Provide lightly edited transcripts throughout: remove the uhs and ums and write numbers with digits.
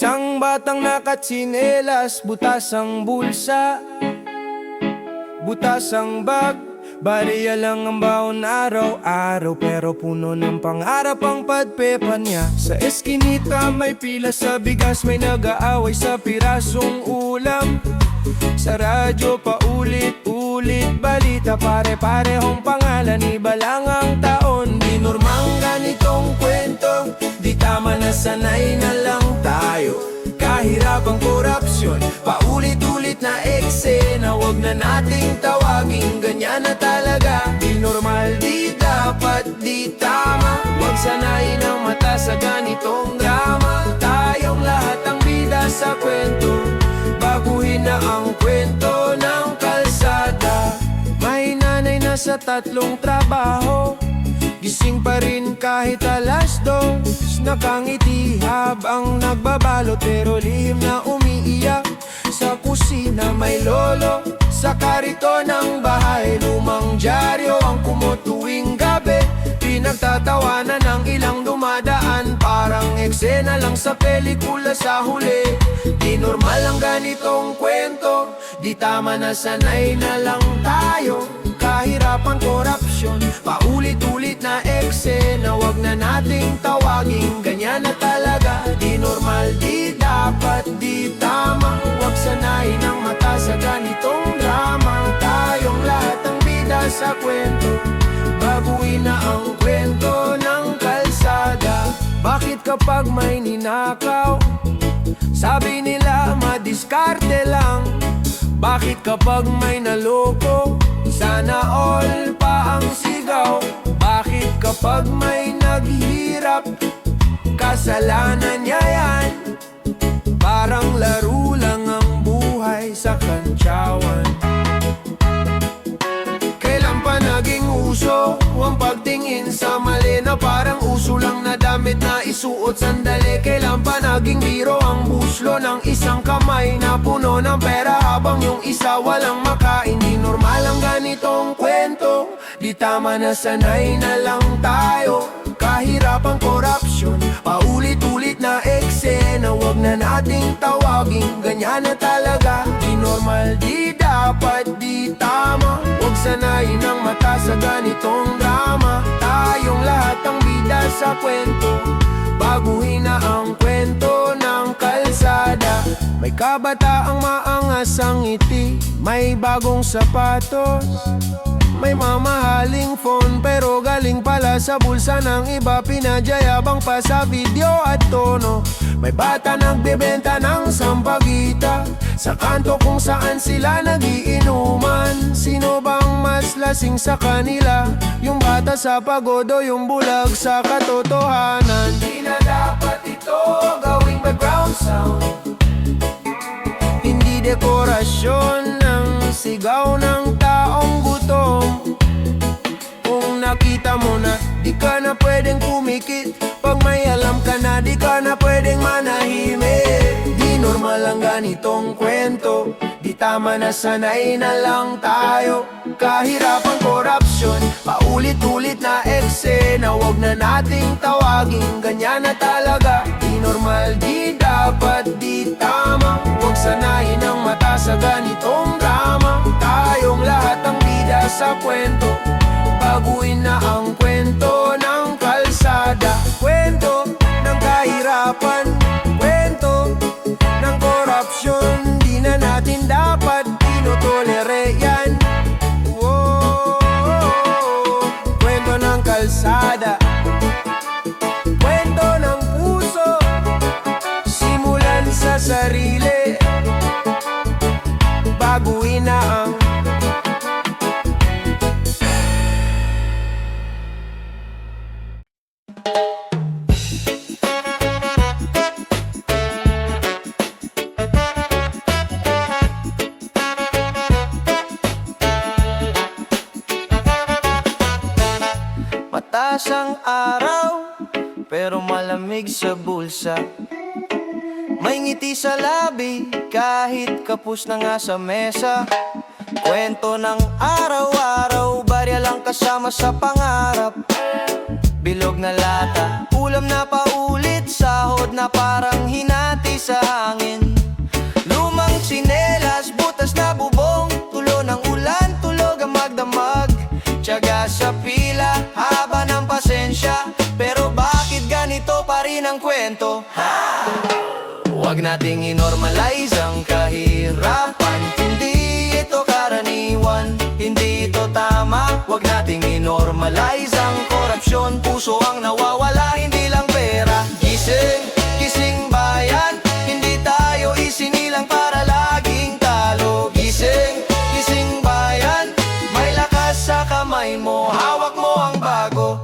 Isang batang nakatsinelas, butas ang bulsa, butas ang bag, bariya lang ang baon araw-araw. Pero puno ng pangarap ang padpepan niya. Sa eskinita may pila sa bigas, may nag-aaway sa pirasong ulam. Sa radyo paulit-ulit balita, pare-parehong pangalan, iba lang ang taon. Di normang ganitong kwento, di tama na sanay na lang tayo. Kahirapang korupsyon, paulit-ulit na eksena, wag na nating tawagin, ganyan na talaga. Di normal, di dapat, di tama, wag sanayin ang mata sa ganitong drama. Tayong lahat ang bida sa kwento, baguhin na ang kwento ng kalsada. May nanay na sa 3 trabaho, gising pa rin kahit 2:00. Nakangiti habang nagbabalot, pero lihim na umiiyak. Sa kusina may lolo, sa karito ng bahay lumang dyaryo ang kumutuwing gabi. Pinagtatawanan ng ilang dumadaan, parang eksena lang sa pelikula sa huli. Di normal ang ganitong kwento, di tama na sanay na lang tayo. Kahirapan, korupsyon, paulit-ulit na eksena, wag na nating tawagin, ganyan na talaga. Di normal, di dapat, di tama, wag sanayin ang mata sa ganitong drama. Tayong lahat ang bida sa kwento, baguhin na ang kwento ng kalsada. Bakit kapag may ninakaw, sabi nila madiskarte lang? Bakit kapag may naloko, sana all pa ang sigaw? Bakit kapag may naghirap, kasalanan niya yan? Parang laro lang ang buhay sa kantsawan. Kailan pa naging uso ang pagtingin sa mali, na parang uso lang na damit na isuot sandali? Kailan pa naging biro ang buslo ng isang kamay na puno ng pera habang yung isa walang makain? Di normal ang ganitong kwento, di tama na sanay na lang tayo. Kahirapang korupsyon, paulit-ulit na eksena, wag na nating tawagin, ganyan na talaga. Di normal, di dapat, di tama, wag sanayin ang mata sa ganitong drama. Tayong lahat ang bida sa kwento, baguhin na ang kwento ng kalsada. May kabataang maangas ang ngiti, may bagong sapatos, may mamahaling phone, pero galing pala sa bulsa ng iba. Pinadyayabang pa sa video at tono. May bata nagbebenta ng sampagita sa kanto kung saan sila nagiinuman. Sino bang mas lasing sa kanila? Yung bata sa pagodo, yung bulag sa katotohanan. Di na dapat ito gawing background sound, hindi dekorasyon ng sigaw ng taong gutom. Kung nakita mo na di ka na pwedeng kumikit, pag may alam ka na di ka na pwedeng manahimik. Di normal ang ganitong kwento, di tama na sanay na lang tayo. Kahirapang korupsyon, paulit-ulit na eksena, wag na nating tawagin, ganyan na talaga. Di normal, di dapat, di tama, wag sanayin ang mata sa ganitong drama. Tayong lahat ang bida sa kwento, baguhin na ang kwento ng kalsada. Kwento ng kahirapan, kwento ng korupsyon, di na natin dapat tinutolere yan. Kwento ng kalsada, kwento ng puso, simulan sa sarili, baguhin na ang mataas ang araw, pero malamig sa bulsa. May ngiti sa labi, kahit kapos na nga sa mesa. Kwento ng araw-araw, barya lang kasama sa pangarap. Bilog na lata, ulam na paulit, sahod na parang hinati sa hangin. Lumang tsinelas, butas na bubong, tulo ng ulan, tulog ang magdamag. Tiyaga sa pila, haba ng pasensya, pero bakit ganito pa rin ang kwento? Huwag nating inormalize ang kahirapan, hindi ito karaniwan, hindi ito tama. Huwag nating inormalize ang korupsyon, puso ang nawawala, hindi lang pera. Gising, gising bayan, hindi tayo isinilang para laging talo. Gising, gising bayan, may lakas sa kamay mo, hawak mo ang bago.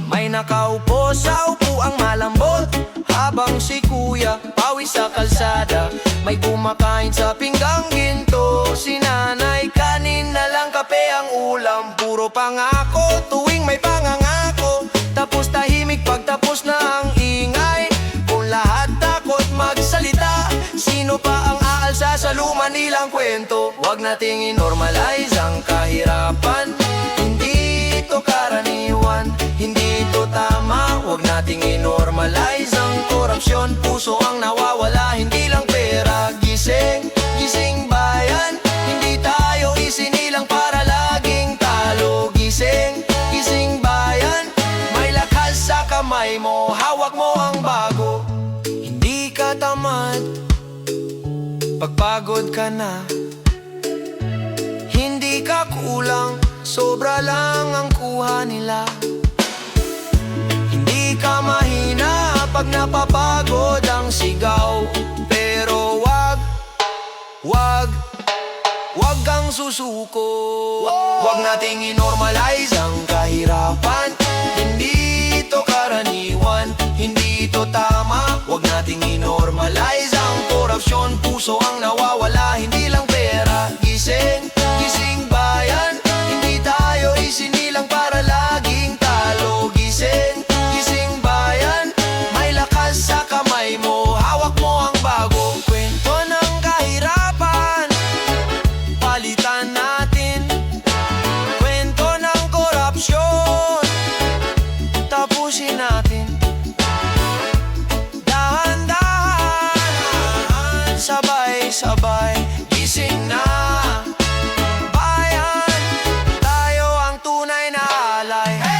May nakaupo sa upuang malambot, habang si kuya pawis sa kalsada. May kumakain sa pinggang ginto, si nanay kanin na lang kape ang ulam. Puro pangako tuwing may pangangako, tapos tahimik pagtapos na ang ingay. Kung lahat takot magsalita, sino pa ang aalsa sa luma nilang kwento? Huwag nating inormalize ang kahirapan, hindi ito karaniwan, hindi ito tama. Huwag nating inormalize ang korupsyon, puso ang nawawala, hindi lang pera. Gising, gising bayan, hindi tayo isinilang para laging talo. Gising, gising bayan, may lakas sa kamay mo, hawak mo ang bago. Hindi ka tamad, pagpagod ka na, hindi ka kulang, sobra lang ang kuha nila. Hindi ka mahina pag napapagod ang sigaw, pero wag kang susuko. Wag nating inormalize ang kahirapan, hindi ito karaniwan, hindi ito tama. Wag nating inormalize ang korupsyon, puso ang nawawala, hindi lang pera. Gising, gising bayan, hindi tayo isinilang para laging talo. Gising, gising bayan, may lakas sa kamay mo, hawak mo ang bago. Kwento ng kahirapan, palitan natin. Kwento ng korupsyon, tapusin natin. Dahan-dahan, sabay-sabay, gising na bayan, tayo ang tunay na alay. Hey!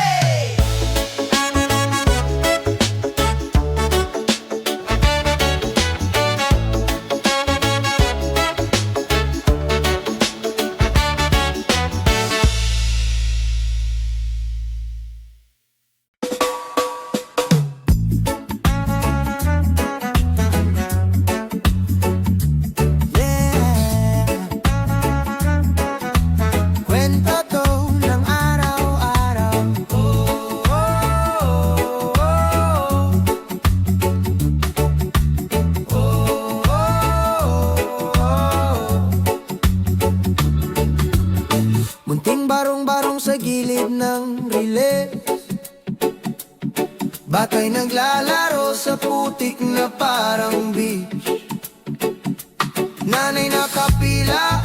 Kwento to ng araw-araw. Munting barong-barong sa gilid ng riles, batay naglalaro sa putik na parang beach. Nanay nakapila,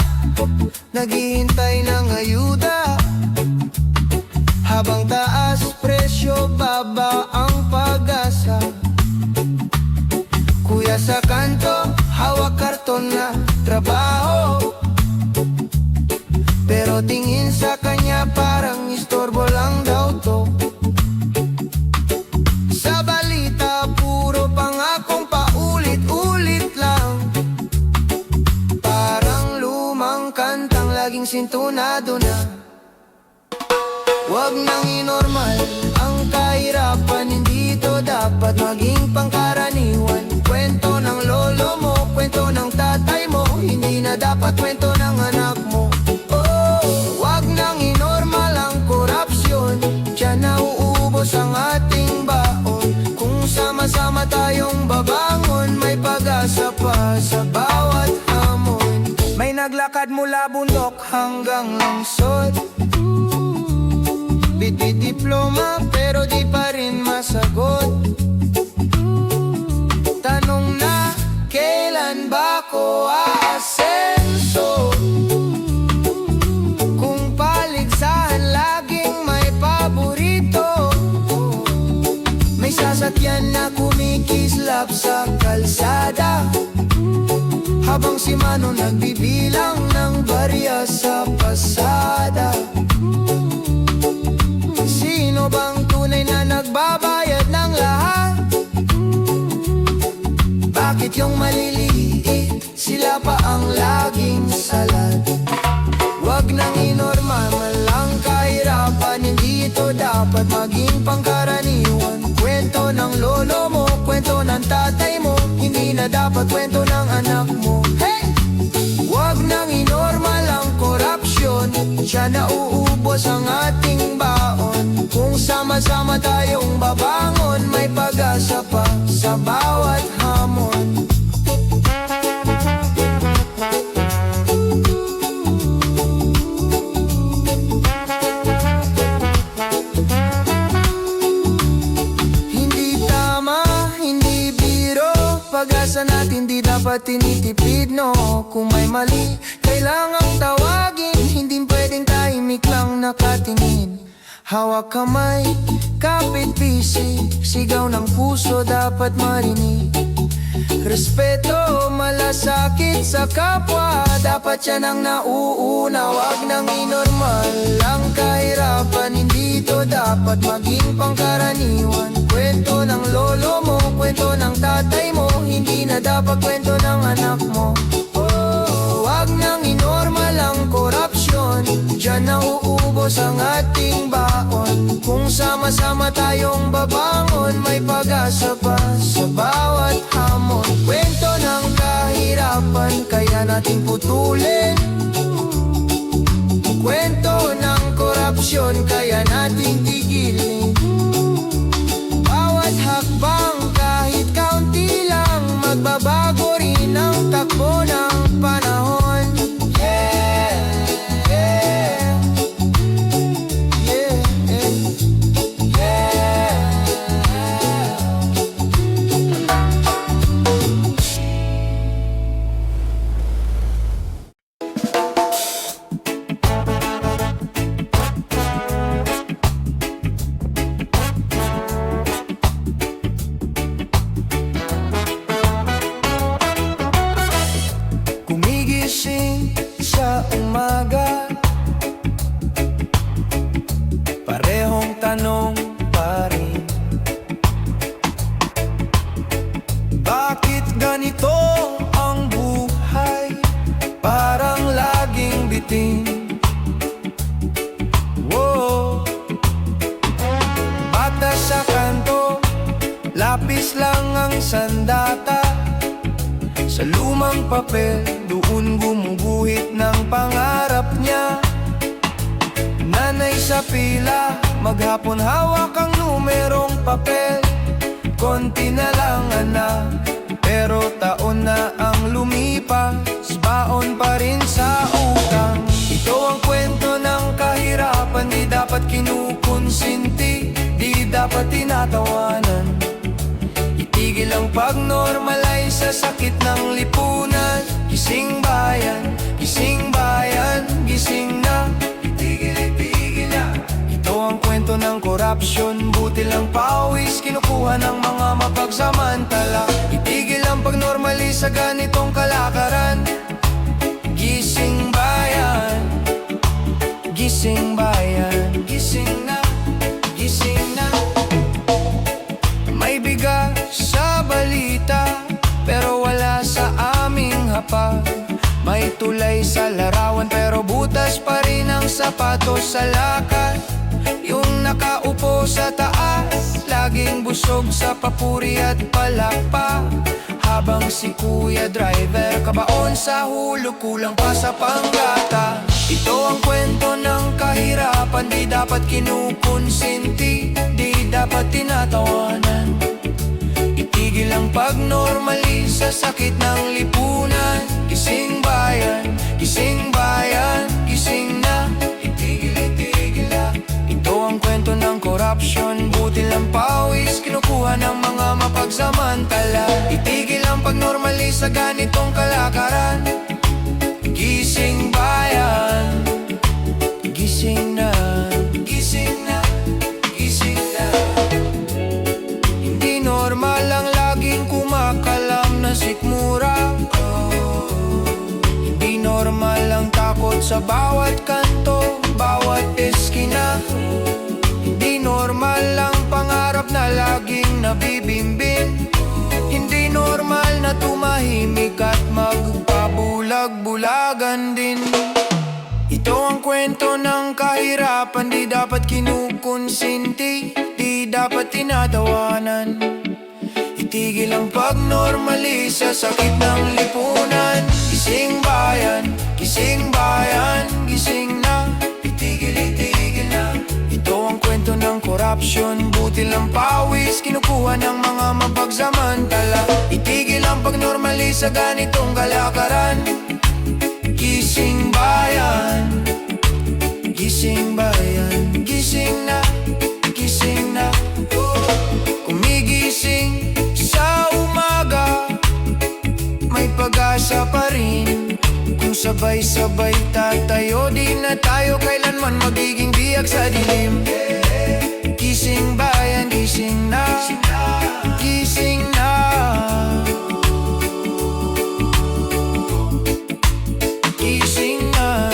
naghihintay ng ayuda, habang taas presyo, baba ang pag-asa. Kuya sa kanto, hawak karton na trabaho, pero tingin sa kanya parang istorbo lang daw to. Sa balita, puro pangakong paulit-ulit lang, parang lumang kantang laging sintunado na. Huwag nang inormal ang kahirapan, hindi ito dapat maging pangkaraniwan. Kwento ng lolo mo, kwento ng tatay mo, hindi na dapat kwento ng anak mo. Huwag nang inormal ang korupsyon, diyan nauubos ang ating baon. Kung sama-sama tayong babangon, may pag-asa pa sa bawat hamon. May naglakad mula bundok hanggang lungsod, bitbit diploma pero di pa rin masagot. Tanong na, kailan ba ko aasenso? si Manong nagbibilang ng barya sa pasada. Sino bang tunay na nagbabayad ng lahat? Bakit yung maliliit, sila pa ang laging salad? Wag nang inormal ang kahirapan, hindi ito dapat maging pangkaraniwan. Kwento ng lolo mo, kwento ng tatay mo, hindi na dapat kwento ng anak mo. Hey! Wag nang inormal ang korupsyon, siya nauubos ang ating baon. Kung sama-sama tayong babangon, may pag-asa pa sa bawat hamon. Pag-asa natin di dapat tinitipid, no? Kung may mali, kailangang tawagin, hindi pwedeng tahimik lang nakatingin. Hawak kamay, kapit pisik, sigaw ng puso dapat marinig. Respeto, malasakit sa kapwa, dapat yan ang nauuna. Wag nang inormal ang kahirapan, hindi ito dapat maging pangkaraniwan. Kwento ng lolo mo, kwento ng tatay mo, hindi na dapat kwento ng anak mo. Oh, wag nang inormal ang korupsyon, diyan nauubos ang ating baon. Kung sama-sama tayong babangon, may pag-asa pa sa bawat hamon. Kwento ng kahirapan, kaya natin putulin. Kwento ng korupsyon, kaya natin tigilin. Bawat hakbang kahit kaunti lang, magbabago rin ang takbo ng panahon. Yeah, yeah, yeah, yeah. Gumigising sa umaga, parehong tanong pa rin. Bakit ganito ang buhay? Parang laging bitin. Whoa. Bata sa kanto, lapis lang ang sandata. Sa lumang papel, doon gumuguhit ng pangarap niya. Nanay sa pila, maghapon hawak ang numerong papel. Konti na lang anak, pero taon na ang lumipas, baon pa rin sa utang. Ito ang kwento ng kahirapan, di dapat kinukonsinti, di dapat tinatawanan. Itigil ang pag-normalize sa sakit ng lipunan. Gising bayan, gising bayan, gising na. Itigil na. Ito ang kwento ng korupsyon, buti lang pawis kinukuha ng mga mapagsamantala. Itigil ang pag-normalize sa ganitong kalakaran. Gising bayan, gising bayan, gising na, gising na. May bigas sa balita, pero wala sa aming hapag. May tulay sa larawan, pero butas pa rin ang sapatos sa lakad. Yung nakaupo sa taas, laging busog sa papuri at palakpak. Habang si kuya driver, kabaon sa hulog, kulang pa sa panggata. Ito ang kwento ng kahirapan, di dapat kinukonsinti, di dapat tinatawanan. Itigil ang pag-normalize sa sakit ng lipunan. Gising bayan, gising bayan, gising na. Itigil na. Ito ang kwento ng korupsyon, buti lang pawis kinukuha ng mga mapagsamantala. Itigil ang pag-normalize sa ganitong kalakaran. Gising bayan, gising na, gising na, gising na. Hindi normal ang laging kumakalam na sikmura. bawat kanto, bawat eskina. Hindi normal ang pangarap na laging nabibimbing. Hindi normal na tumahimik at magpabulag-bulagan din. Ito ang kwento ng kahirapan, di dapat kinukonsinti, di dapat tinatawanan. Itigil ang pagnormalisa, sakit ng lipunan. Gising bayan, gising bayan, gising na. Itigil na. Ito ang kwento ng korupsyon, butil ng pawis, kinukuha ng mga mapagsamantala. Itigil ang pagnormalisa, ganitong kalakaran. Gising bayan, gising bayan, gising na, gising na. Kumigising sa umaga, may pag-asa pa rin. Kung sabay-sabay tatayo, di na tayo kailanman magiging biyag sa dilim. Gising bayan, gising na, gising na. Gising na.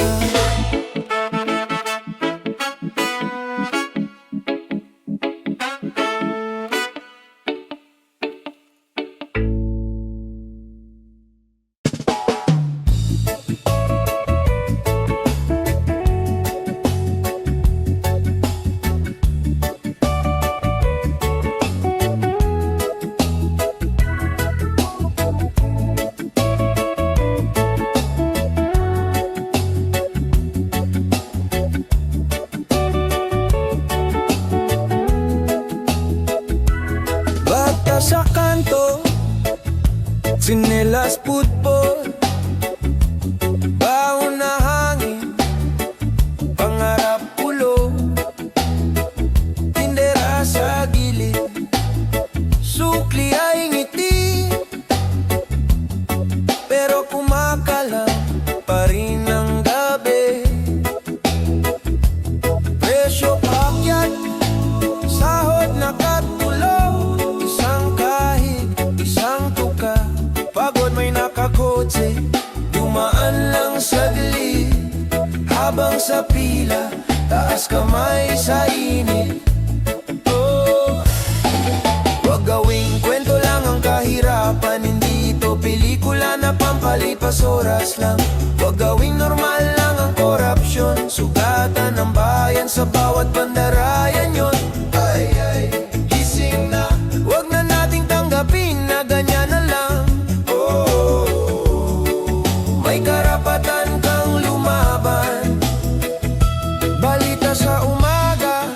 Sa kanto, sinelas, football, baon na hangin, pangarap ulo, tindera sa gilid, sukli ay ngiti, pero kumakalam pa rin ang gabi. Presyo pakyat, sahod na katulog, isang tuka, pagod may nakakotse, dumaan lang saglit. Habang sa pila, taas kamay sa init. Oh, wag gawing kwento lang ang kahirapan, hindi ito pelikula na pampalipas oras lang. Wag gawing normal lang ang korupsyon, sugatan ng bayan sa bawat bandarayan yon. Ay, ay, gising na, wag na nating tanggapin na ganyan na lang. Oh, may karapatan kang lumaban. Balita sa umaga,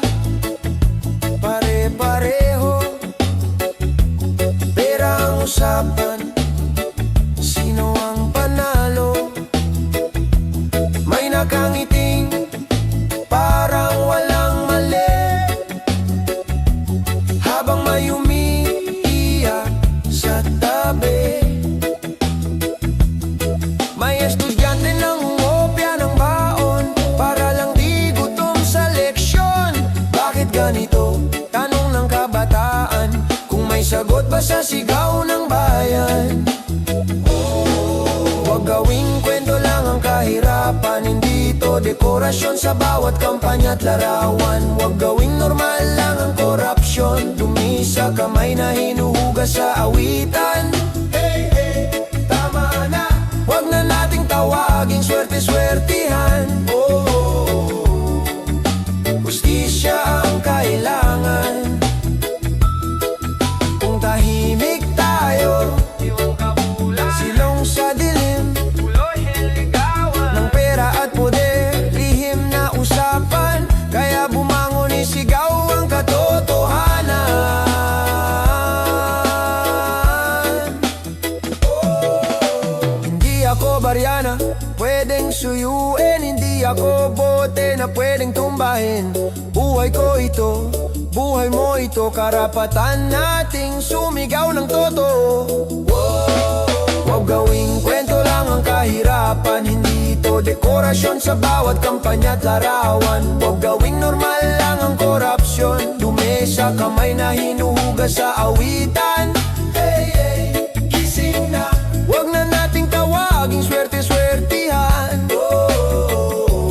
pare-pareho, pera ang usapan, sino ang panalo? May nakangiting parang walang mali, habang may umiiyak sa tabi. May estudyante nang umopya ng baon para lang di gutom sa leksyon. Bakit ganito? Tanong ng kabataan, kung may sagot ba sa sigaw ng bayan? Huwag gawing kwento lang ang kahirapan, hindi ito dekorasyon sa bawat kampanya at larawan. Huwag gawing normal lang ang korupsyon, dumi sa kamay na hinuhugas sa awitan. Hey, hey, tama na, huwag na nating tawaging swerte-swertihan. Oh, hustisya ang kailangan. Kung tahimik tayo, silong sa dilim ng pera at poder, lihim na usapan, kaya bumangon isigaw ang katotohanan. Hindi ako baryana, pwedeng suyuin, hindi ako bote na pwedeng tumbahin. Buhay ko ito, buhay mo ito, karapatan nating sumigaw ng totoo. Huwag gawing kwento lang ang kahirapan, hindi ito dekorasyon sa bawat kampanya at larawan. Huwag gawing normal lang ang korupsyon, dumi sa kamay na hinuhugas sa awitan. Hey, hey, gising na, huwag na nating tawaging swerte-swertihan. Oh,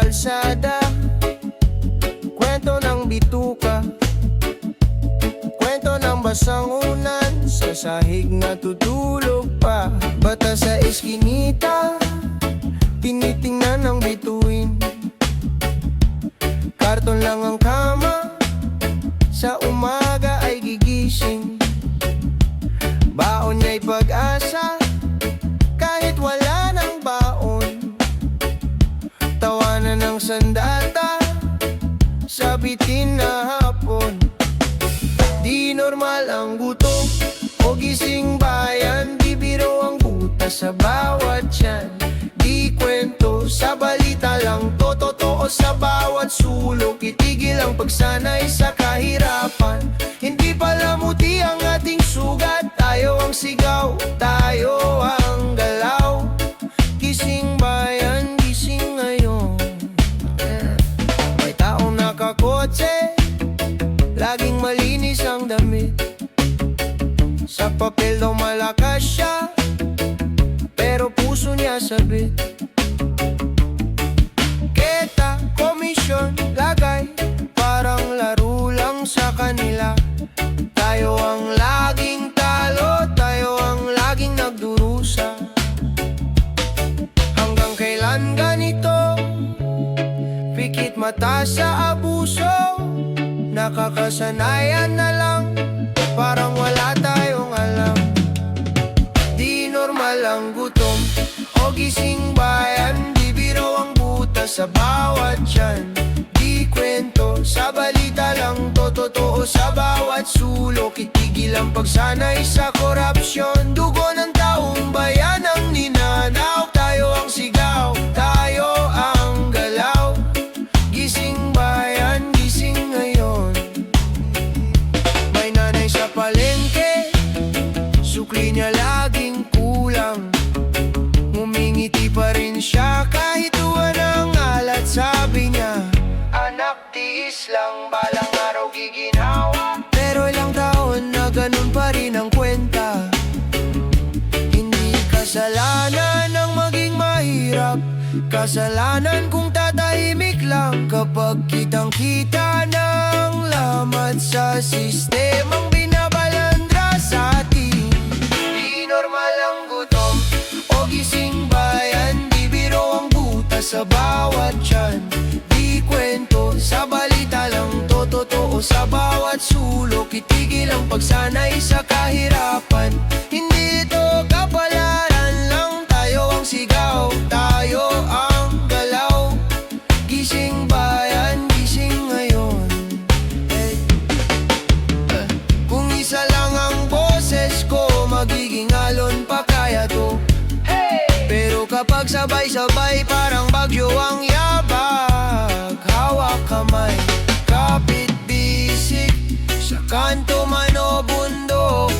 kalsada, kwento ng bituka, kwento ng basangunan, sa sahig natutulog pa. Bata sa eskinita, tinitingnan ng bituin. Karton lang ang kama, sa umaga ay gigising. Baon niya'y pag-asa, kahit wala ng baon. Tawanan ng sandata, sa bitin na hapon. Di normal ang gutom o gising bayan, di biro ang butas sa bawat tiyan. Di kwento sa balita lang, to totoo sa bawat sulok. Itigil ang pagsanay sa kahirapan, hindi palamuti ang ating sugat. Tayo ang sigaw, tayo ang galaw. Gising bayan, gising ngayon. May taong nakakotse, laging malinis ang damit. Sa papel daw malakas siya, pero puso niya sabit. Kita, komisyon, lagay, parang laro lang sa kanila. Tayo ang laging talo, tayo ang laging nagdurusa. Hanggang kailan ganito? Pikit mata sa abuso, nakakasanayan na lang, parang wala tayong alam. Di normal ang gutom o gising bayan, di biro ang butas sa bawat tiyan. Di kwento sa balita lang, to totoo sa bawat sulok. Itigil ang pagsanay sa korupsyon, dugo ng taong bayan ang ninanaw. Tayo ang sigaw, tayo ang galaw. Gising bayan, gising ngayon. May nanay sa palengke, sukli niya laging kulang. Ngumingiti pa rin siya kahit tuwa ng alat. Sabi niya, anak, tiis lang, balang araw giginhawa. Pero ilang taon na ganun pa rin ang kwenta. Hindi kasalanan ang maging mahirap, kasalanan kung tatahimik lang. Kapag kitang-kita ng lamat sa sistemang binabalandra sa atin. Di normal ang gutom o gising bayan, di biro ang butas sa bawat tiyan. Di kwento sa balita lang, to totoo sa bawat sulok. Itigil ang pagsanay sa kahirapan, hindi ito kapalaran lang. Tayo ang sigaw, tayo ang galaw. Gising bayan, gising ngayon. Kung isa lang ang boses ko, magiging alon pa kaya to. Pero kapag sabay-sabay, parang bagyo ang yabag. Hawak kamay, kapit bisik, sa kanto man o bundok.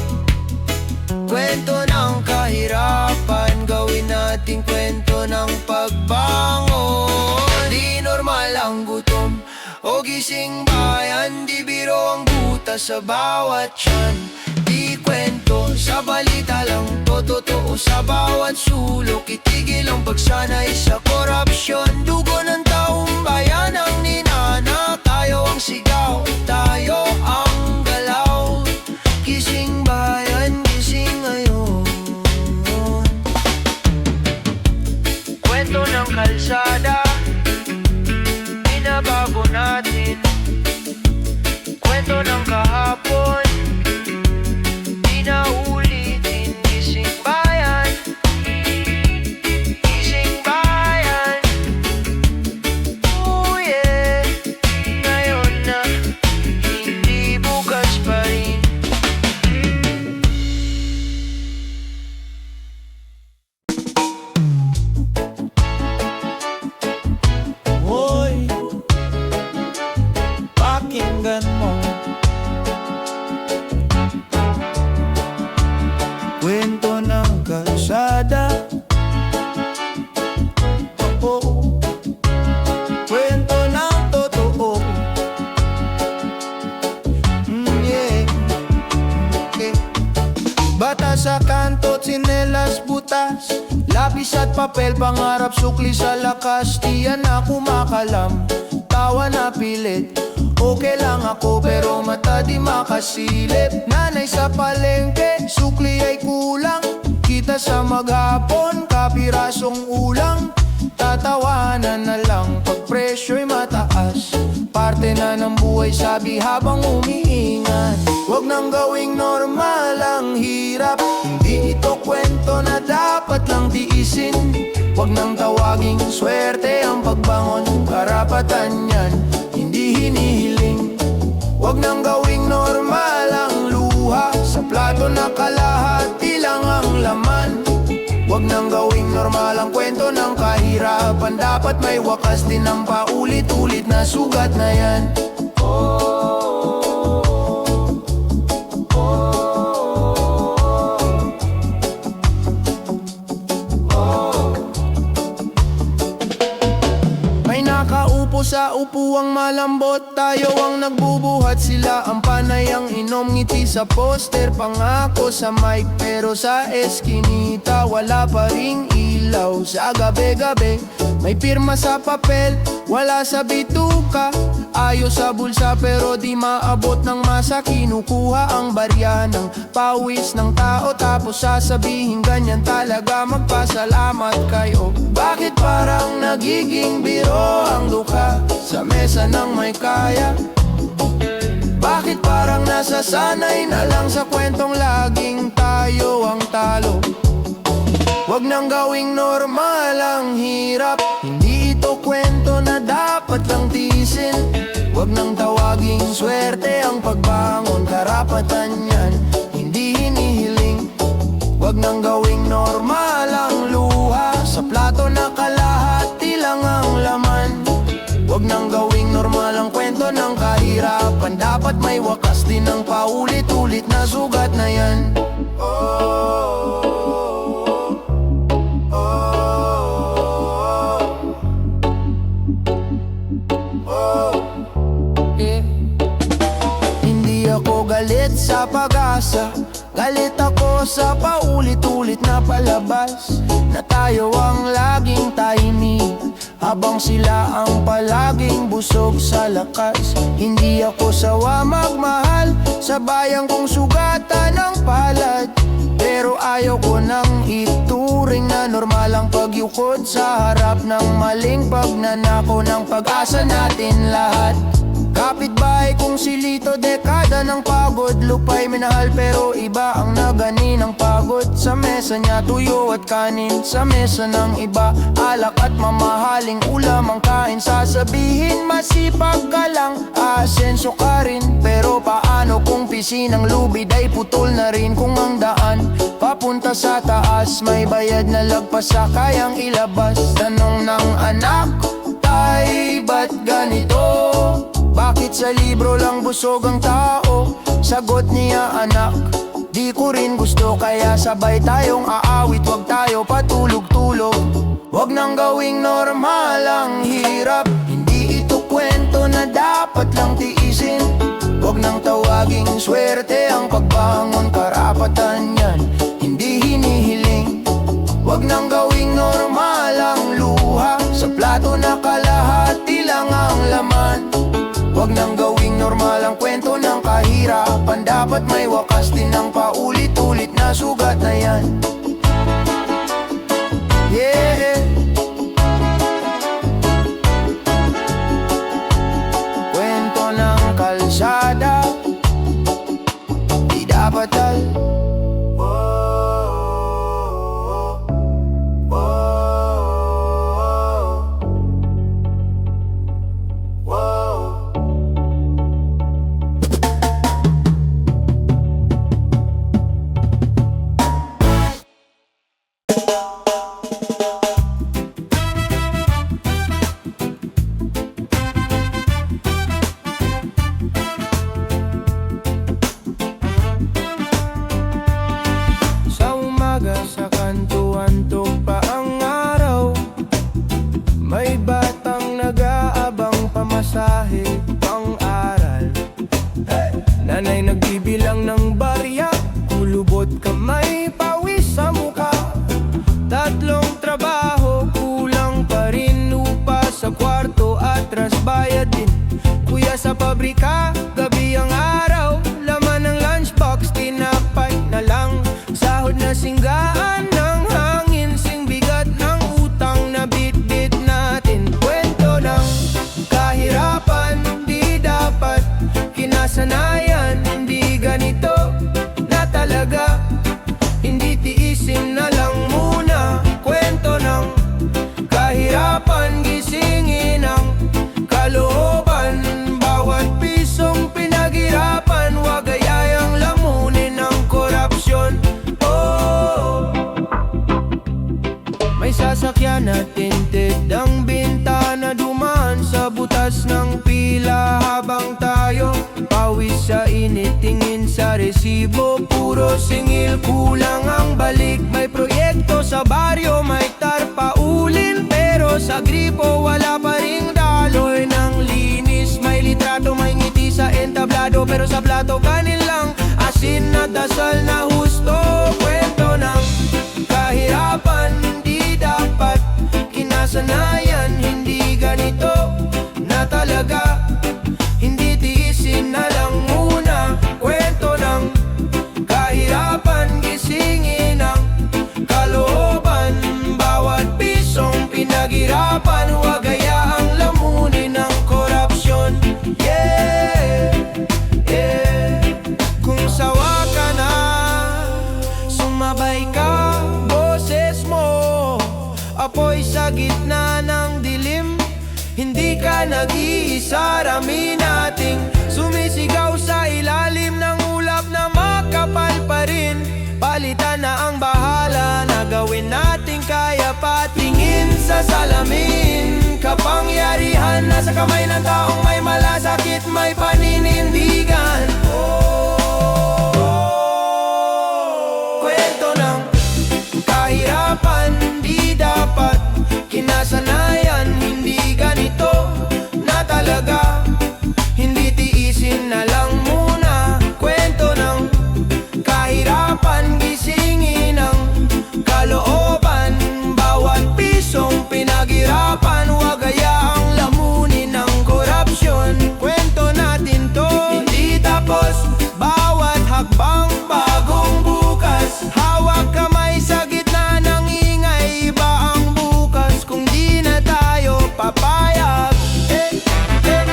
Kwento ng kahirapan, gawin nating kwento ng pagbangon. Di normal ang gutom o gising bayan, di biro ang butas sa bawat tiyan. Di kwento sa balita lang, to totoo sa bawat sulok. Itigil ang pagsanay sa korupsyon, dugo ng taong bayan ang ninana. Tayo ang sigaw, tayo ang galaw. Gising bayan, gising ngayon. Kwento ng kalsada, binabago natin. Kwento ng kahapon, di na ulitin. Gising bayan, gising bayan. Oh yeah, ngayon na, hindi bukas pa rin. at papel, pangarap sukli sa lakas. Tiyan na kumakalam, tawa na pilit. Okay lang ako pero mata di makasilip. Nanay sa palengke, sukli ay kulang. Kita sa maghapon, kapirasong ulang. Tatawanan na lang pag presyo'y mataas. Parte na ng buhay, sabi habang umiingat. Huwag nang gawing normal ang hirap. Hindi ito kwento na dapat lang tiisin. Huwag nang tawaging swerte ang pagbangon. Karapatan yan, hindi hinihiling. Huwag nang gawing normal ang luha. Sa plato na kalahati lang ang laman. Huwag nang gawing normal ang kwento ng kahirapan. Dapat may wakas din ang paulit-ulit na sugat na yan. May nakaupo sa upuang malambot. Tayo ang nagbubuhat, sila ang panayang inom. Ngiti sa poster, pangako sa mic. Pero sa eskinita, wala pa ring ilaw. Sa gabi-gabi, may pirma sa papel, wala sa bituka. Ayos sa bulsa pero di maabot ng masa. Kinukuha ang barya ng pawis ng tao. Tapos sasabihin ganyan talaga, magpasalamat kayo. Bakit parang nagiging biro ang duka sa mesa ng may kaya? Bakit parang nasasanay na lang sa kwentong laging tayo ang talo? Huwag nang gawing normal ang hirap. Hindi ito kwento na dapat lang tiisin. Huwag nang tawaging swerte ang pagbangon. Karapatan yan, hindi hinihiling. Huwag nang gawing normal ang luha. Sa plato na kalahati lang ang laman. Huwag nang gawing normal ang kwento ng kahirapan. Dapat may wakas din ang paulit-ulit na sugat na yan. Hindi ako galit sa pag-asa, galit ako sa paulit-ulit na palabas. Na tayo ang laging tahimik, habang sila ang palaging busog sa lakas. Hindi ako sawa magmahal sa bayang kong sugatan ng palad. Pero ayaw ko nang ituring na normal ang pagyukod sa harap ng maling pagnanakaw ng pag-asa natin lahat. Kapitbahay kong silito, dekada ng pagod. Lupa'y minahal pero iba ang nagani ng pagod. Sa mesa niya tuyo at kanin, sa mesa ng iba alak at mamahaling ulam ang kain. Sasabihin masipag ka lang, asenso ka rin. Pero paano kung pisinang lubid ay putol na rin? Kung ang daan papunta sa taas, may bayad na lagpas sa kayang ilabas. Tanong ng anak, tay, ba't ganito? Bakit sa libro lang busog ang tao? Sagot niya, anak, di ko rin gusto. Kaya sabay tayong aawit, wag tayo patulog-tulog. Wag nang gawing normal ang hirap. Hindi ito kwento na dapat lang tiisin. Wag nang tawaging swerte ang pagbangon. Karapatan yan, hindi hinihiling. Wag nang gawing normal ang luha. Sa plato na kalahati lang ang laman. Huwag nang gawing normal ang kwento ng kahirapan. Dapat may wakas din ang paulit-ulit na sugat na yan. Yeah. Kwento ng kalsada, di dapat bayad din. Kuya sa pabrika, gabi ang araw, laman ng lunchbox, tinapay na lang. Sahod na singgaan ng hangin, sing bigat ng utang na bit-bit natin. Kwento ng kahirapan, di dapat kinasanayan. Hindi ganito na talaga, hindi tiisin na lang muna. Kwento ng kahirapan, gisingin ang kalooban. Bawat pisong pinaghirapan, wag gayayang lamunin ng korupsyon. Oh, may sasakyan na tinted ang bintana, dumaan sa butas ng pila. Habang tayo pawis sa init, tingin sa resibo, puro singil, kulang ang balik. May proyekto sa baryo, may tarpaulin, pero sa gripo wala pa ring daloy ng linis. May litrato, may ngiti sa entablado, pero sa plato kanin lang, asin na dasal na husto. Kwento ng kahirapan, di dapat kinasanayan. Hindi ganito na talaga, hindi tiisin na lang muna. Kwento ng kahirapan, gisingin ang kalooban. Bawat pisong pinaghirapan, wag hayaang lamunin ng korupsyon. Yeah, yeah. Kung sawa ka na, sumabay ka, boses mo apoy sa gitna ng dilim. Hindi ka nag-iisa, rami nating sumisigaw sa ilalim ng ulap na makapal pa rin. Palitan na ang bahala, na gawin nating kaya pa. Tingin sa salamin, kapangyarihan nasa kamay ng taong may malasakit, may paninindigan. Oh, kwento ng kahirapan, di dapat kinasanayan. Hindi ganito na talaga, hindi tiisin na lang muna. Kwento ng kahirapan, gisingin ang kalooban. Bawat pisong pinaghirapan, wag hayaang lamunin ng korupsyon. Kwento natin to, hindi tapos, bawat hakbang bagong bukas. Hawak kamay sa gitna ng ingay, iba ang bukas kung di na tayo papayag. Eh, eh,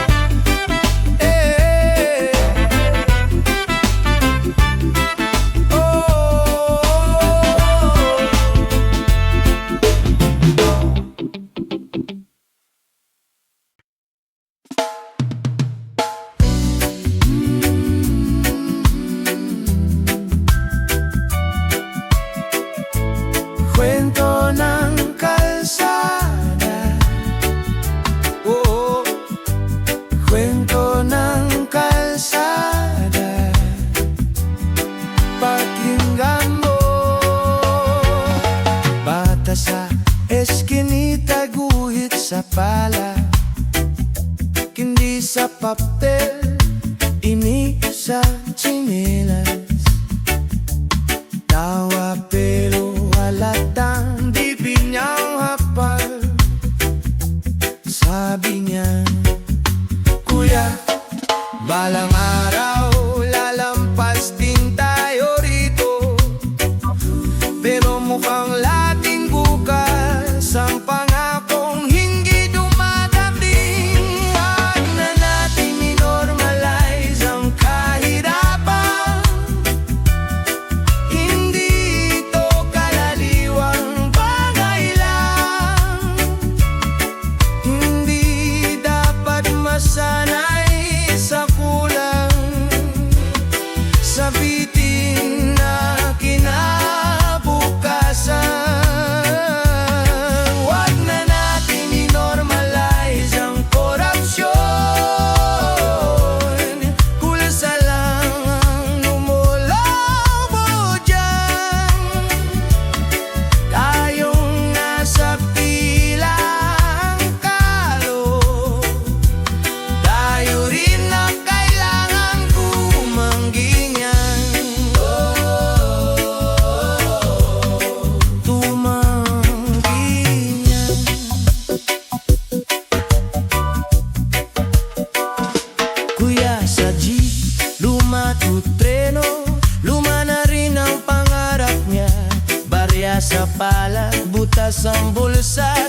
eh, oh. Kwento ng kalsada, oo, kwento ng kalsada, pakinggan mo. Bata sa eskinita, guhit sa pala, kindi sa papel, ini sa tsinelas. Tawa pero halatang di pinyang hapal. Sabi niya, kuya, balang araw lalampas din tayo rito, pero mukhang lating bukas ang pangakong hindi dumadating. Huwag na natin inormalize ang kahirapan,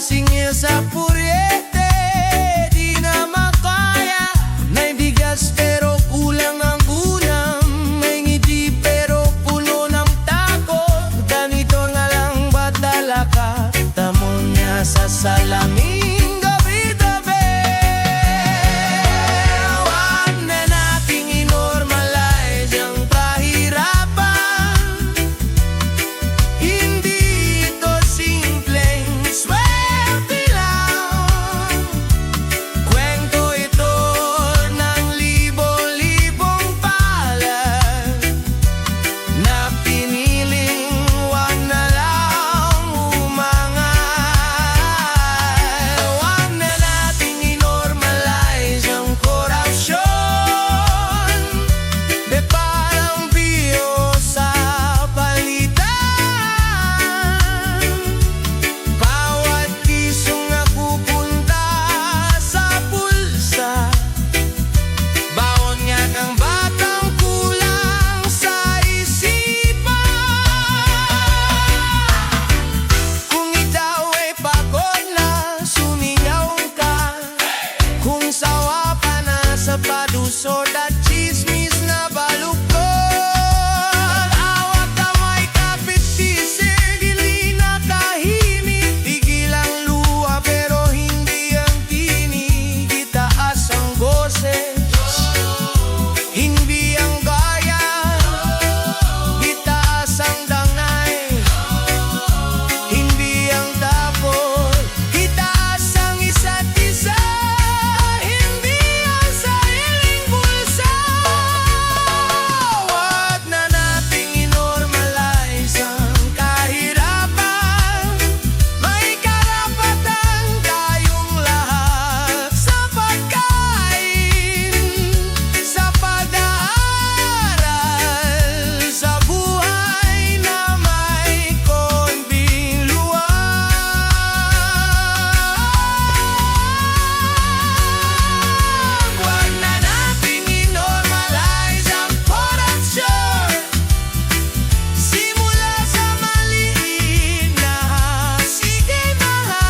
singil sa puryete, di na makaya. May bigas pero kulang ang ulam, may ngiti pero puno ng takot. Ganito nga lang ba talaga, tamo niya sa salamin gabi-gabi. Huwag na nating inormalize ang kahirapan. Hindi ito simpleng swerte lang, kwento ito ng libo-libong palad na piniling wag na lang umangal. Wag na nating inormalize ang korupsyon, de parang biyo sa palitan. Bawat pisong napupunta sa bulsa, baon niya ng batang kulang sa isipan. Kung ikaw ay pagod na, sumingaw ka. Kung sawa pa na sa padusod at chismis na baluktot, awat kamay kapit tisig, dili na tahimik. Tigil ang luha pero hindi ang tinig. Itaas ang boses, hindi ang gaya. Itaas ang dangay, hindi ang takot. Itaas ang isa't isa, hindi ang sariling bulsa. Huwag na nating inormalize ang kahirapan. May karapatan tayong lahat sa pagkain, sa pag-aaral, sa buhay na may konting luwag. Huwag na nating inormalize ang korupsyon, simula sa maliit na sigimahan.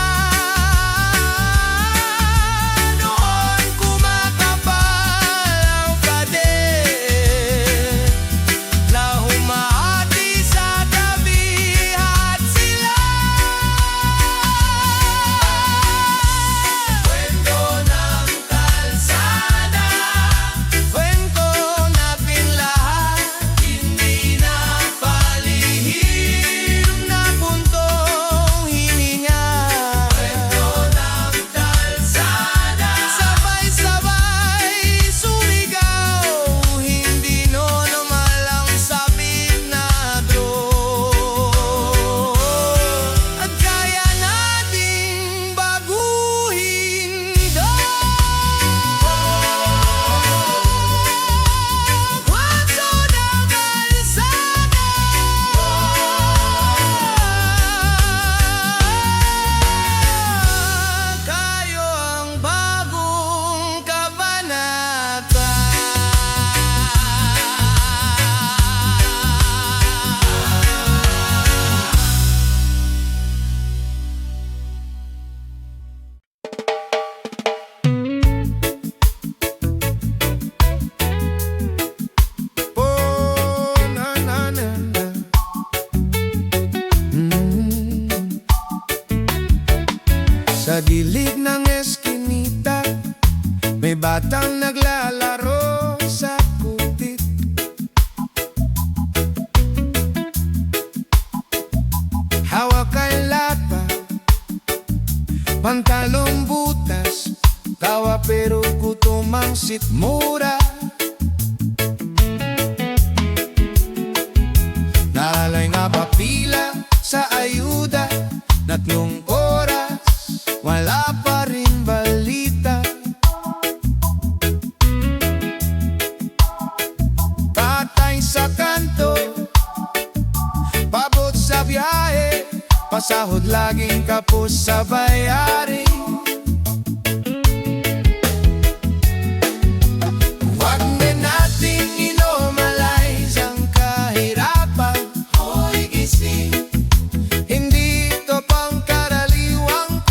Noon kumakapal ang pader na humahati sa tabihat sila. Kwento ng kalsada, kwento natin lahat, hindi na palihim na buntong hininga. Kwento ng kalsada, sabay-sabay sumigaw, hindi normal ang sabik na drone. At kaya nating baguhin Kwento ng kalsada, kayo ang bagong kabanata. Oh, na na na na. Sa gilid ng eskinita, may batang naglalaro sa kutit. Hawak ay lata, pantalong butas, tawa pero gutom ang sitmura. Naalay nga ba pila sa ayuda, tatlong oras, wala pa rin balita. Patay sa kanto, pabot sa biyahe, pasahod laging kapos sa bayari. Huwag na nating inormalize ang kahirapan. Hoy gising, hindi ito pangkaraniwang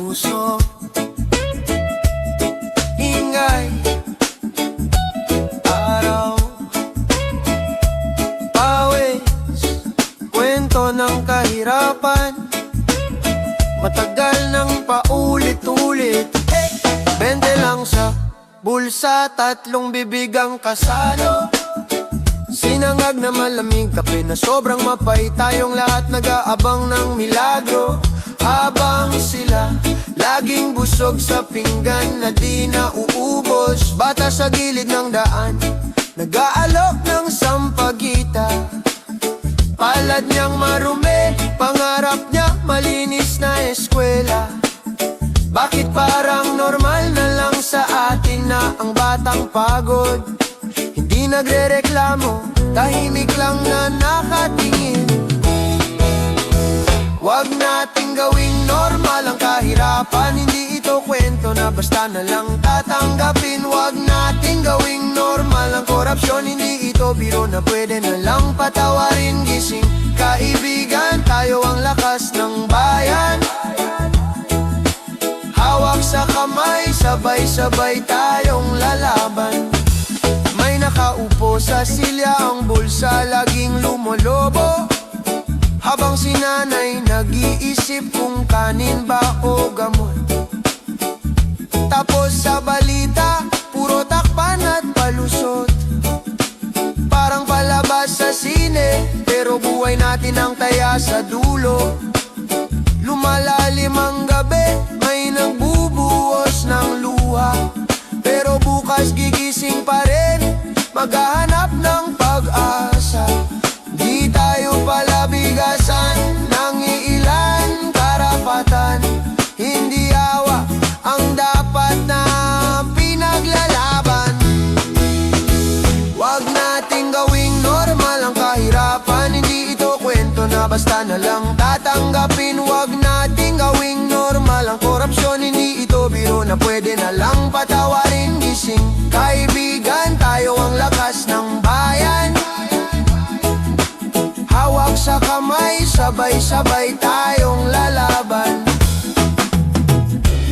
puso. Ingay, araw, pawis, kwento ng kahirapan, matagal nang paulit-ulit. 20 lang sa bulsa, 3 bibigang kasalo. Sinangag na malamig, kape na sobrang mapay. Tayong lahat nag-aabang ng milagro. Habang sila laging busog sa pinggan na di na uubos. Bata sa gilid ng daan, nag-aalok ng sampagita. Palad niyang marumi, pangarap niya malinis na eskwela. Bakit parang normal na lang sa atin na ang batang pagod? Hindi nagrereklamo, tahimik lang na nakatingin. Huwag nating gawing normal ang kahirapan. Hindi ito kwento na basta na lang tatanggapin. Huwag nating gawing normal ang korupsyon. Hindi ito biro na pwede na lang patawarin. Gising kaibigan, tayo ang lakas ng bayan. Hawak sa kamay, sabay-sabay tayong lalaban. May nakaupo sa silya, ang bulsa laging lumolobo. Habang si nanay nag-iisip kung kanin ba o gamot. Tapos sa balita, puro takpan at palusot. Parang palabas sa sine, pero buhay natin ang taya sa dulo. Lumalalim ang gabi, may nagbubuhos ng luha. Pero bukas gigising pa rin, maghahanap ng pag-asa. Di tayo pala bigasan ng iilan karapatan. Hindi awa ang dapat na pinaglalaban. Huwag nating gawing normal ang kahirapan. Hindi ito kwento na basta na lang tatanggapin. Huwag nating gawing normal ang korupsyon. Hindi ito biro na pwede na lang patawarin. Gising kaibigan, tayo ang lakas ng bayan. Hawak sa kamay, sabay-sabay tayong lalaban.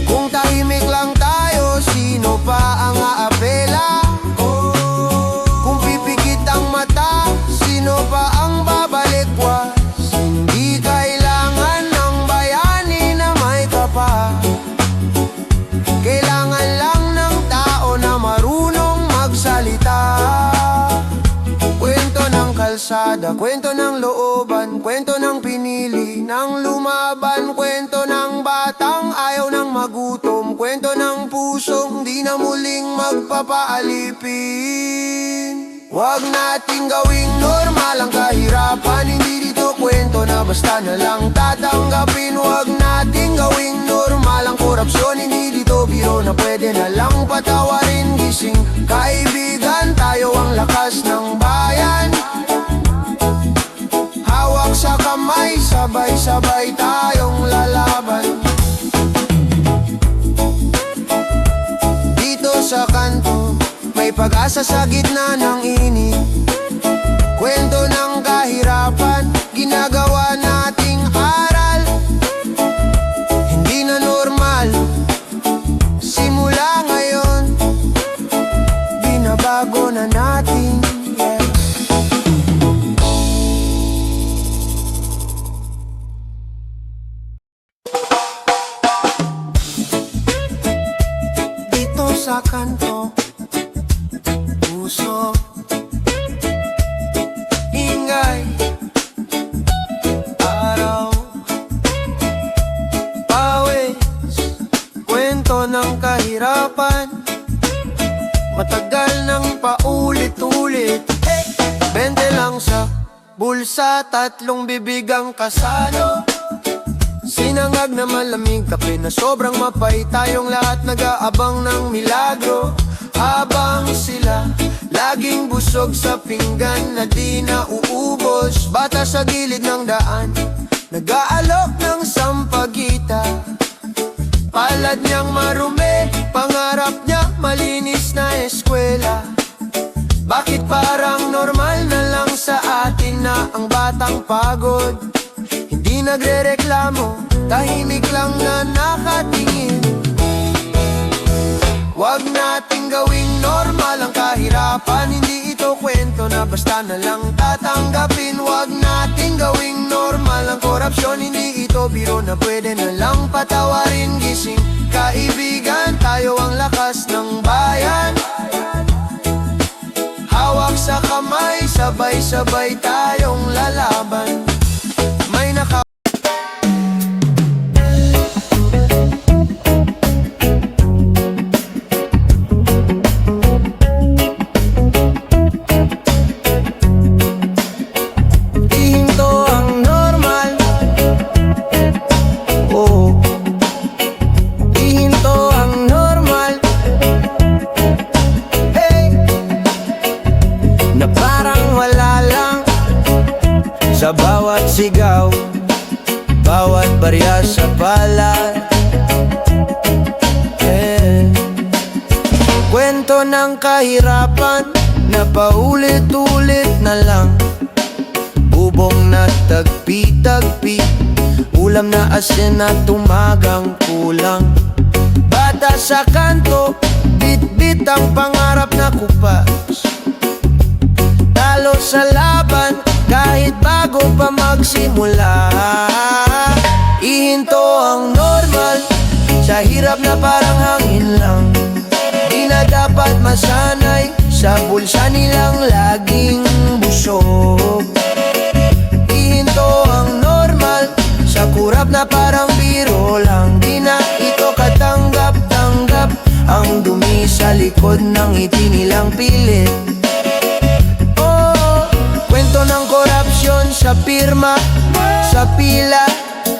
Kung tahimik lang tayo, sino pa ang aapela? Kung pipikit ang mata, sino pa ang babalikwas? Hindi kailangan ng bayani na may kapa. Kailangan lang ng tao na marunong magsalita. Kwento ng kalsada, kwento ng looban, kwento ng pinili ng lumaban. Kwento ng batang ayaw ng magutom, kwento ng pusong di na muling magpapaalipin. Huwag nating gawing normal ang kahirapan. Hindi dito kwento na basta na lang tatanggapin. Huwag nating gawing normal ang korupsyon. Hindi dito biro na pwede na lang patawarin. Gising kaibigan, tayo ang lakas ng bayan. Hawak sa kamay, sabay-sabay tayong lalaban. Dito sa kanto, may pag-asa sa gitna ng init. Kwento ng kahirapan, ginagawa nating aral. Hindi na normal, simula ngayon, binabago na natin. Dito sa kanto, puso, ingay, araw, pawis, kwento ng kahirapan, matagal nang paulit-ulit. 20 lang sa bulsa, 3 bibigang kasalo. Sinangag na malamig, kape na sobrang mapay. Tayong lahat nag-aabang ng milagro. Habang sila laging busog sa pinggan na di na uubos. Bata sa gilid ng daan, nag-aalok ng sampagita. Palad niyang marumi, pangarap niya malinis na eskwela. Bakit parang normal na lang sa atin na ang batang pagod? Hindi nagrereklamo, tahimik lang na nakatingin. nating gawing normal ang kahirapan. Hindi ito kwento na basta na lang tatanggapin. Huwag nating gawing normal ang korupsyon. Hindi ito biro na pwede na lang patawarin. Gising kaibigan, tayo ang lakas ng bayan. Hawak sa kamay, sabay-sabay tayong lalaban. May Ihinto ang normal. Oo, ihinto ang normal. Hey, na parang wala lang sa bawat sigaw, bawat barya sa palad. Kwento ng kahirapan na paulit-ulit na lang. Bubong na tagpi-tagpi, ulam na asin na tumagang kulang. Bata sa kanto, bit-bit ang pangarap na kupas. Talo sa laban, kahit bago pa magsimula. Ihinto ang normal, sa hirap na parang hangin lang. Di na dapat masanay, sa bulsa nilang laging busog. Ihinto ang normal, sa kurap na parang biro lang. Di na ito katanggap-tanggap, ang dumi sa likod ng ngiti nilang pilit. Kwento ng korupsyon sa pirma, sa pila,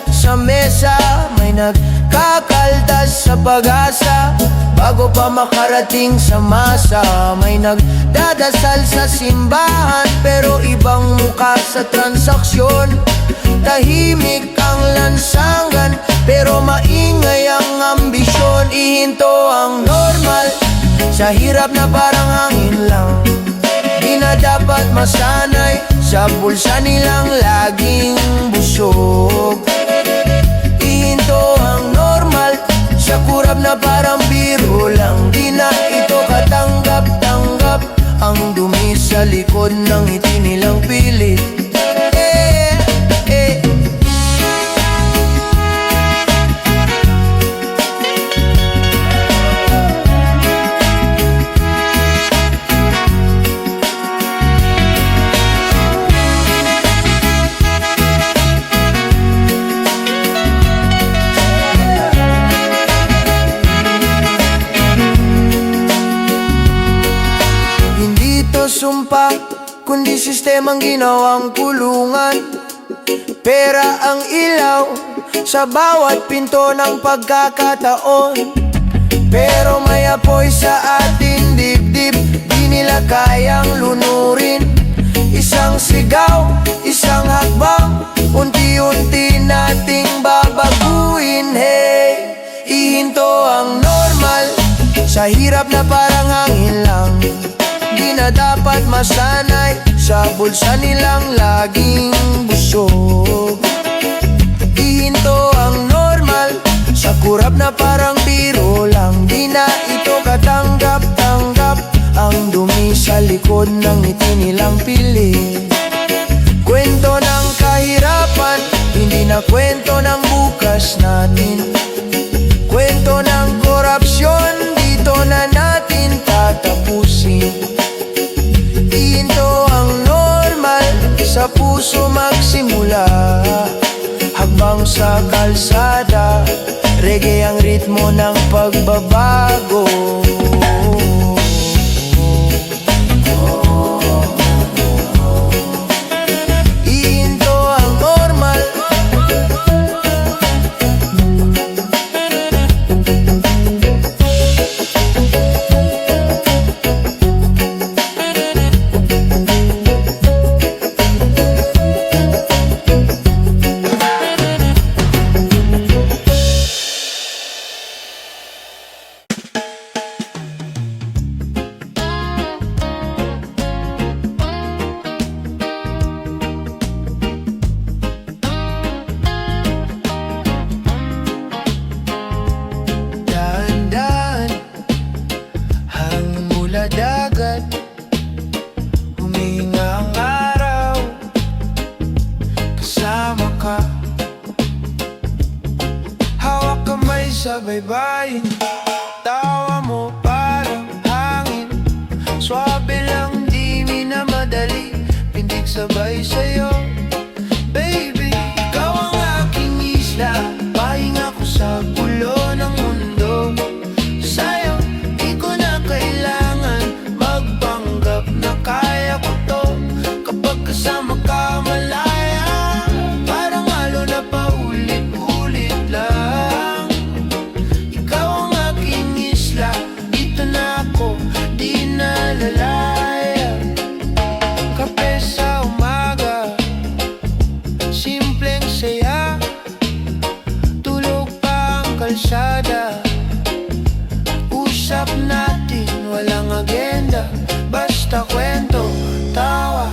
sa mesa. May nagkakaldas sa pag-asa, bago pa makarating sa masa. May nagdadasal sa simbahan, pero ibang muka sa transaksyon. Tahimik ang lansangan, pero maingay ang ambisyon. Ihinto ang normal, sa hirap na parang hangin lang. Di na dapat masanay, sa bulsa nilang laging busog. Ihinto ang normal, sa kurap na parang biro lang. Di na ito katanggap-tanggap, ang dumi sa likod ng ngiti nilang pilit. Sumpa, kundi sistemang ginawang kulungan. Pera ang ilaw sa bawat pinto ng pagkakataon. Pero may apoy sa ating dibdib, di nila kayang lunurin. Isang sigaw, isang hakbang, unti-unti nating babaguhin. Hey, ihinto ang normal, sa hirap na parang hangin lang. Di na dapat masanay, sa bulsa nilang laging busog. Ihinto ang normal, sa kurap na parang biro lang. Di na ito katanggap-tanggap, ang dumi sa likod ng ngiti nilang pilit. Kwento ng kahirapan, hindi na kwento ng bukas natin. Kwento ng korupsyon, dito na natin tatapusin. Ihinto ang normal, sa puso magsimula. Habang sa kalsada, reggae ang ritmo ng pagbabago. Ihinto ang normal, sa baybayin. Tawa mo parang hangin, swabe lang di minamadali. Pindig sabay sa'yo, baby. Ikaw ang aking isla, pahinga ko sa gulo ng mundo. Sa'yo, di ko na kailangan magpanggap na kaya ko to. Kapag kasama ka malaya, parang halo na paulit-ulit lang. Ikaw ang aking isla, dito na ako, di na lalaya. Kape sa umaga, simpleng saya, tulog pa ang kalsada. Usap natin, walang agenda, basta kwento, tawa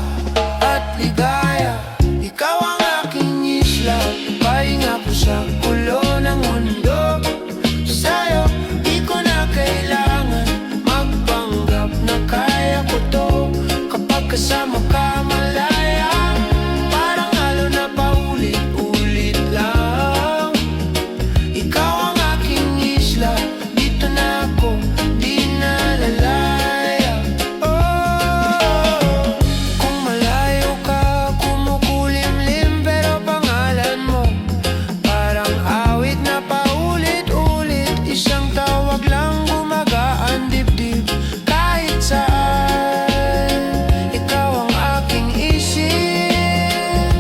at ligaya. Ikaw ang aking isla, pahinga ko sa gulo ng mundo. Sa'yo, di ko na kailangan magpanggap na kaya ko to. Kapag kasama ka malaya, parang halo na paulit-ulit lang. Ikaw ang aking isla, dito na ako, di na lalaya. Oh, kung malayo ka, kumukulimlim, pero pangalan mo parang awit na paulit-ulit. Isang tawag lang gumagaan dibdib kahit saan. Ikaw ang aking isip.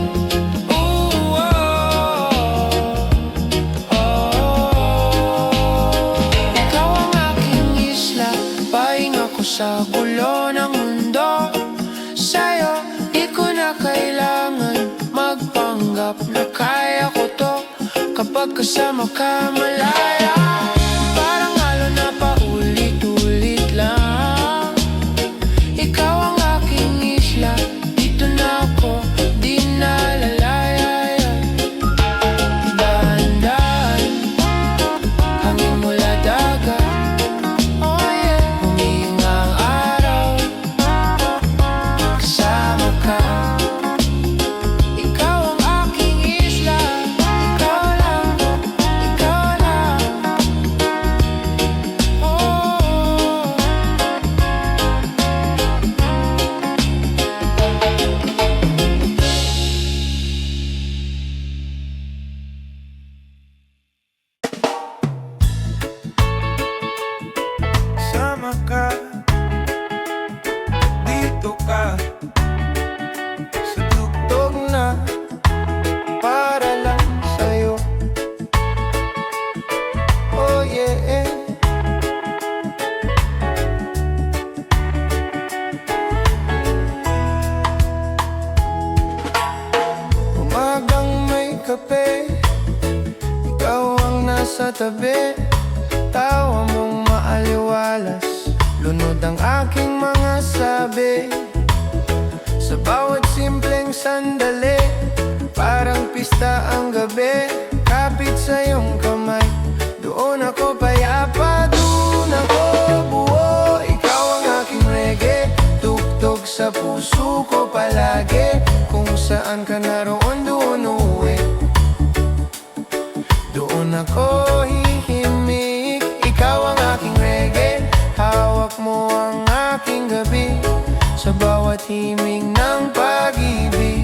Ooh, oh, oh. Ikaw ang aking isla, pahinga ko sa gulo ng mundo. Sa'yo, di ko na kailangan magpanggap na kaya ko to. Kapag kasama ka malaya, parang halo na paulit-ulit lang. Ikaw ang aking isla, dito na ako, di na lalaya. Dahan-dahan, hangin mula dagat, oh yeah, humihinga ang araw. Kasama ka, ikaw ang aking isla. Ikaw lang, ikaw lang. Oh, sama ka, dito ka, sa tugtog na para lang sa'yo. Oh yeah. Umagang may kape, ikaw ang nasa tabi. Tawa mong maaliwalas, lunod ang aking mga sabi. Sa bawat simpleng sandali, parang pista ang gabi. Kapit sa iyong kamay, doon ako payapa, doon ako buo. Ikaw ang aking reggae, tugtog sa puso ko palagi. Kung saan ka naroon, doon uuwi, doon ako hihimik. Ikaw ang aking reggae, hawak mo ang aking gabi. Sa bawat himig ng pag-ibig,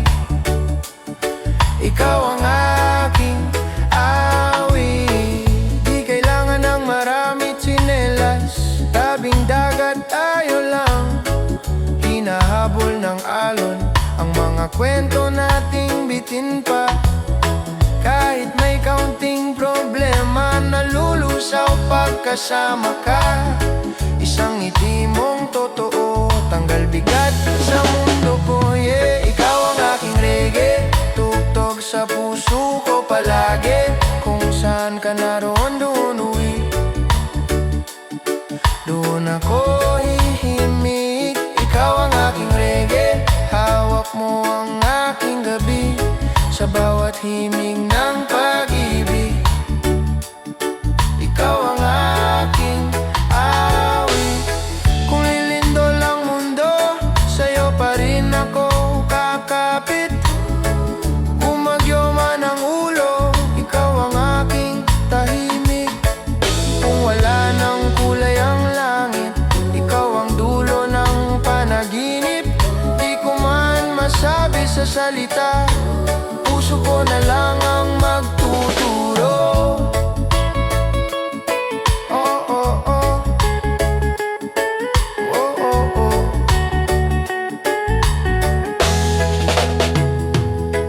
ikaw ang aking awit. Di kailangan ng marami tsinelas, tabing dagat tayo lang. Hinahabol ng alon ang mga kwento nating bitin pa. Kahit may kaunting problema, nalulusaw pagkasama ka. Isang ngiti mong totoo, tanggal bigat sa mundo ko, yeah. Ikaw ang aking reggae, tugtog sa puso ko palagi. Kung saan ka naroon, doon uwi, doon ako hihimik. Ikaw ang aking reggae, hawak mo ang aking gabi. Sa bawat himig ng pag-ibig, ikaw ang aking awit. Kung lilindol ang mundo, sa'yo pa rin ako kakapit. Kung magyo man ang ulo, ikaw ang aking tahimik. salita, puso ko na lang ang magtuturo. Oh, oh, oh. Oh, oh, oh.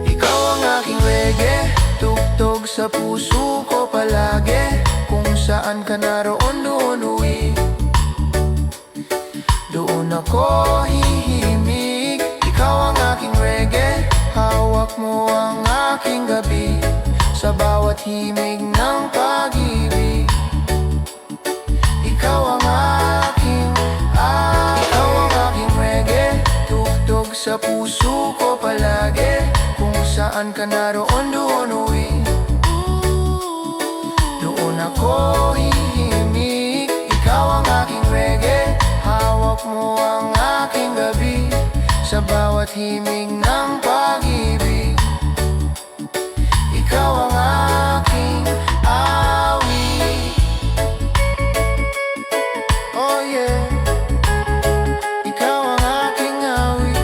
Ikaw ang aking reggae, tugtog sa puso ko palagi. Kung saan ka naroon, doon uwi, doon ako hihimig. Ikaw ang aking reggae, hawak mo ang aking gabi, sa bawat himig ng pag-ibig. Ikaw ang aking reggae, tugtog sa puso ko palagi. Kung saan ka naroon, doon uwi, doon ako hihimig. Ikaw ang aking reggae, hawak mo ang aking gabi, sa bawat himig ng pag-ibig. Ikaw ang aking awit. Oh yeah, ikaw ang aking awit.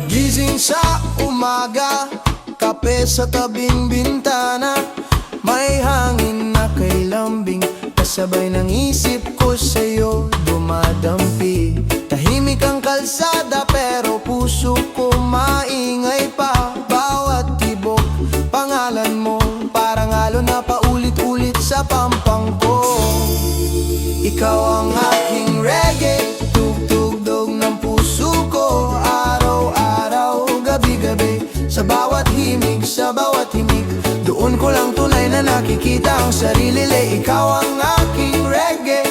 Gising sa umaga, kape sa tabing bintana, may hangin na kay lambing, kasabay ng isip ko sa'yo dumadampi. Tahimik ang kalsada pero puso ko maingay pa. Bawat tibok, pangalan mo, parang alon na paulit-ulit sa pampang ko. Ikaw ang aking reggae, tugtog ng puso ko, araw-araw, gabi-gabi, sa bawat himig, sa bawat himig. Doon ko lang tunay na nakikita ang sarili. Ikaw ang aking reggae,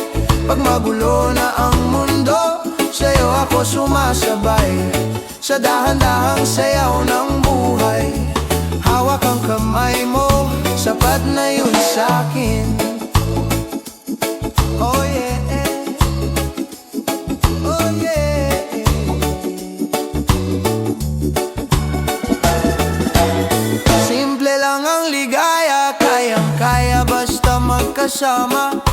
pag magulo na ang mundo, sa'yo ako sumasabay, sa dahan-dahang sayaw ng buhay. Hawak ang kamay mo, sapat na yun sa'kin. Oh yeah, oh yeah. Simple lang ang ligaya, kayang-kaya basta magkasama.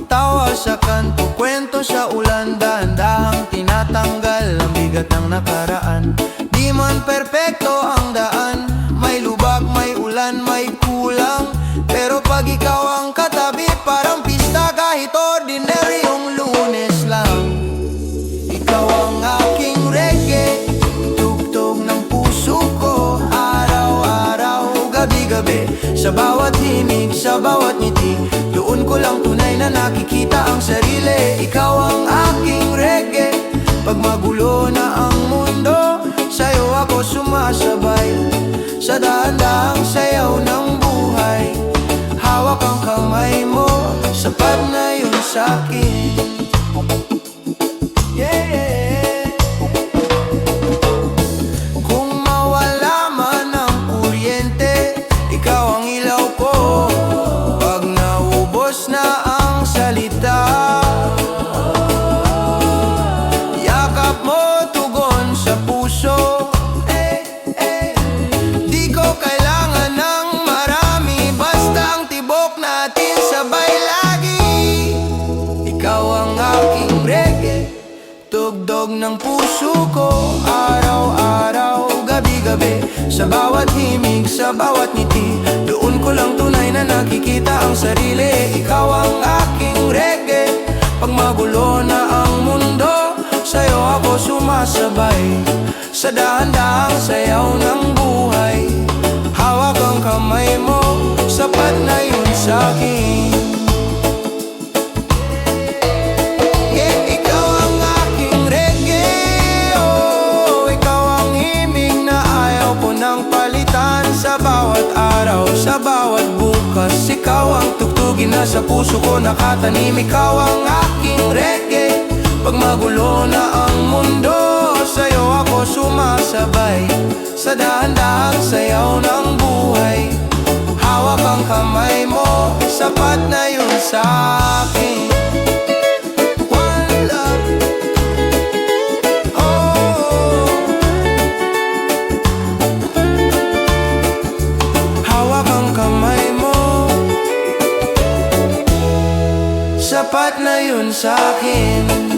Tawa sa kanto, kwento sa ulan, dahan-dahang tinatanggal ang bigat ng nakaraan. Di man perpekto ang daan, may lubak, may ulan, may kulang, pero pag ikaw ang katabi, parang pista kahit ordinaryong Lunes lang. Ikaw ang aking reggae, tugtog ng puso ko, araw-araw, gabi-gabi, sa bawat himig, sa bawat ngiti. Doon ko lang tunay na nakikita ang sarili. Ikaw ang aking reggae, pag magulo na ang mundo, sa'yo ako sumasabay, sa dahan-dahang sayaw ng buhay. Hawak ang kamay mo, sapat na yun sa'kin. Yeah. Kung mawala man ang kuryente, ikaw ang ilaw ko. Pag naubos na ang salita, yakap mo tugon sa puso. Di ko kailangan ng marami, basta ang tibok natin sabay lagi. Ikaw ang aking reggae, tugtog ng puso ko, araw-araw, gabi-gabi, sa bawat himig, sa bawat ngiti. Doon ko lang tunay na nakikita ang sarili. Ikaw ang aking reggae, pag magulo na ang mundo, sa'yo ako sumasabay, sa dahan-dahang sayaw ng buhay. Hawak ang kamay mo, sapat na yun sa'kin. Ikaw ang aking reggae, oh, ikaw ang himig na ayaw ko nang palitan. Sa bawat araw, sa bawat bukas, ikaw ang tugtugin na sa puso ko nakatanim. Ikaw ang aking reggae, Pag magulo na ang mundo, sa'yo ako sumasabay sa dahan-dahang sayaw ng buhay. Hawak ang kamay mo, sapat na yun sa'kin. One love, oh. Hawak ang kamay mo, sapat na yun sa'kin.